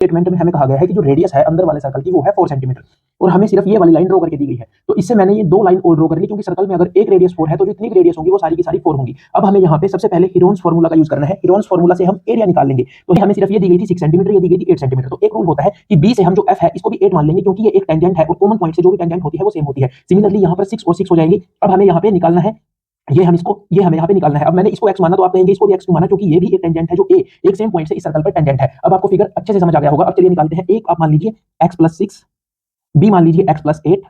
Statement में हमें कहा गया है कि जो रेडियस है अंदर वाले सर्कल की वो है 4 सेंटीमीटर और हमें सिर्फ ये वाली लाइन ड्रॉ करके दी गई है। तो इससे मैंने ये दो लाइन और ड्रॉ कर ली क्योंकि सर्कल में अगर एक रेडियस 4 है तो जितनी भी रेडियस होंगी वो सारी की सारी 4 होंगी। अब हमें यहाँ पे सबसे पहले हीरोन्स फार्मूला का यूज करना है। हीरोन्स फार्मूला से हम एरिया निकाल लेंगे। तो हमें सिर्फ ये दी गई थी 6 सेंटीमीटर, ये दी गई थी 8 सेंटीमीटर। तो एक रूल होता है कि बी से हम जो एफ है इसको भी 8 मान लेंगे क्योंकि ये एक टेंजेंट है और कॉमन पॉइंट से जो भी टेंजेंट होती है वो सेम होती है। सिमिलरली यहाँ पर 6 और 6 हो जाएंगे। अब हमें यहाँ पे निकालना है ये हमें यहाँ पे निकालना है। अब मैंने इसको x माना तो आप कहेंगे इसको भी x माना क्योंकि ये भी एक टेंजेंट है जो एक सेम पॉइंट से इस सर्कल पर टेंजेंट है। अब आपको फिगर अच्छे से समझ आ गया होगा। अब चलिए निकालते हैं। एक आप मान लीजिए x + 6, b मान लीजिए x + 8,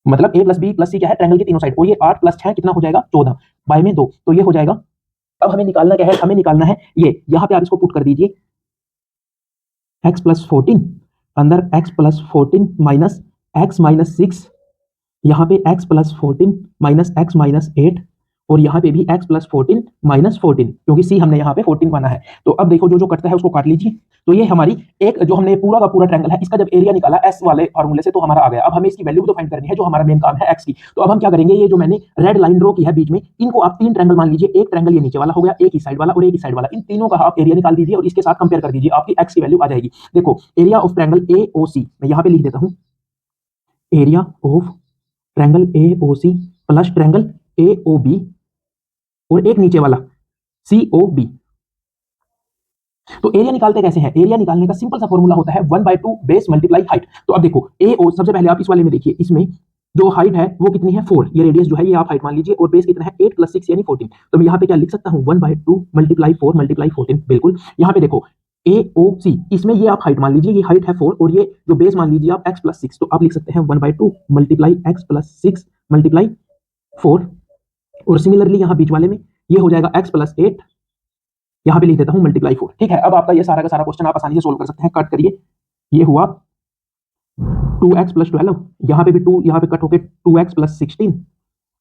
मतलब a + b + c क्या है, ट्रायंगल की तीनों साइड, और ये 8 + 6 कितना हो जाएगा 14 बाय में 2, तो ये हो जाएगा। अब हमें निकालना क्या है, हमें निकालना है ये, यहाँ पे आप इसको पुट कर दीजिए x + 14 अंदर x + 14 माइनस x - 6, यहाँ पे x + 14 माइनस x - 8 और यहाँ पे भी x + 14 माइनस 14 क्योंकि c हमने यहाँ पे 14 माना है। तो अब देखो जो कटता है उसको काट लीजिए। तो ये हमारी एक जो हमने पूरा का पूरा ट्रायंगल है इसका जब एरिया निकाला s वाले फार्मूले से तो हमारा आ गया। अब हमें इसकी वैल्यू तो फाइंड करनी है जो हमारा मेन काम है x की। तो अब हम क्या करेंगे, ये जो मैंने रेड लाइन ड्रॉ की है बीच में, इनको आप 3 ट्रायंगल मान लीजिए। एक ट्रायंगल ये नीचे वाला हो गया, एक ही साइड वाला और एक ही साइड वाला, इन तीनों का आप एरिया निकाल दीजिए और इसके साथ कंपेयर कर दीजिए, आपकी x की वैल्यू आ जाएगी। देखो एरिया ऑफ ट्रायंगल AOC मैं यहाँ पे लिख देता हूँ, area of triangle AOC plus triangle AOB और एक नीचे वाला COB। तो एरिया निकालते कैसे हैं, एरिया निकालने का सिंपल सा फॉर्मूला होता है 1/2 बेस मल्टीप्लाई हाइट। तो अब देखो AO, सबसे पहले आप इस वाले में देखिए, इसमें जो हाइट है वो कितनी है 4, ये रेडियस जो है ये आप हाइट मान लीजिए, और बेस कितना है 8 + 6 यानी 14। तो मैं यहाँ पे क्या लिख सकता हूँ 1/2 × 4 × 14। बिल्कुल यहाँ पे देखो AOC, इसमें ये आप हाइट मान लीजिए, ये हाइट है 4 और ये जो बेस मान लीजिए आप x + 6, तो आप लिख सकते हैं 1/2 × x + 6 × 4। और सिमिलरली यहाँ बीच वाले में ये हो जाएगा x + 8, यहाँ पे लिख देता हूँ × 4। ठीक है, अब आपका ये सारा का सारा क्वेश्चन आप आसानी से सोल्व कर सकते हैं। कट करिए, ये हुआ 2x + 12, यहाँ पे भी 2, यहाँ पे कट होके 2x + 16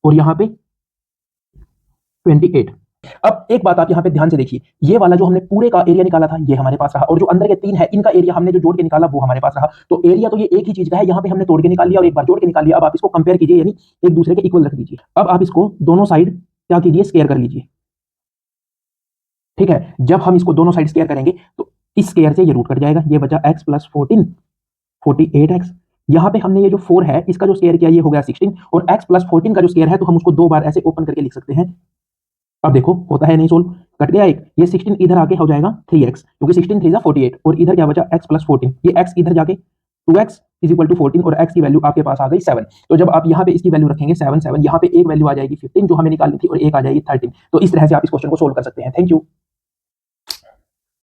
और यहाँ पे 28। अब एक बात आप यहाँ पे ध्यान से देखिए, ये वाला जो हमने पूरे का एरिया निकाला था ये हमारे पास रहा, और जो अंदर के 3 है इनका एरिया हमने जो जोड़ के निकाला वो हमारे पास रहा। तो एरिया तो ये एक ही चीज का है, यहाँ पे हमने तोड़ के निकाल लिया और एक बार जोड़ के निकाल लिया। अब आप इसको कंपेयर कीजिए, यानी एक दूसरे के इक्वल रख दीजिए। अब आप इसको दोनों साइड क्या कीजिए, स्क्वायर कर लीजिए। ठीक है, जब हम इसको दोनों साइड स्क्वायर करेंगे तो इस स्क्वायर से ये रूट कट जाएगा, ये बचा x + 14 48x। यहाँ पे हमने ये जो 4 है इसका जो स्क्वायर किया ये हो गया 16, और x + 14 का जो स्क्वायर है तो हम उसको 2 बार ऐसे ओपन करके लिख सकते हैं। अब देखो होता है नहीं सोल्व, कट गया एक, ये 16 इधर आके हो जाएगा 3x क्योंकि 16 3 48, और इधर क्या बचा x + 14, ये x इधर जाके 2x = 14 और x की वैल्यू आपके पास आ गई 7। तो जब आप यहाँ पे इसकी वैल्यू रखेंगे 7 7, यहाँ पे एक वैल्यू आ जाएगी 15 जो हमें निकालनी थी और एक आ जाएगी 13। तो इस तरह से आप इस क्वेश्चन को सोल्व कर सकते हैं। Thank you.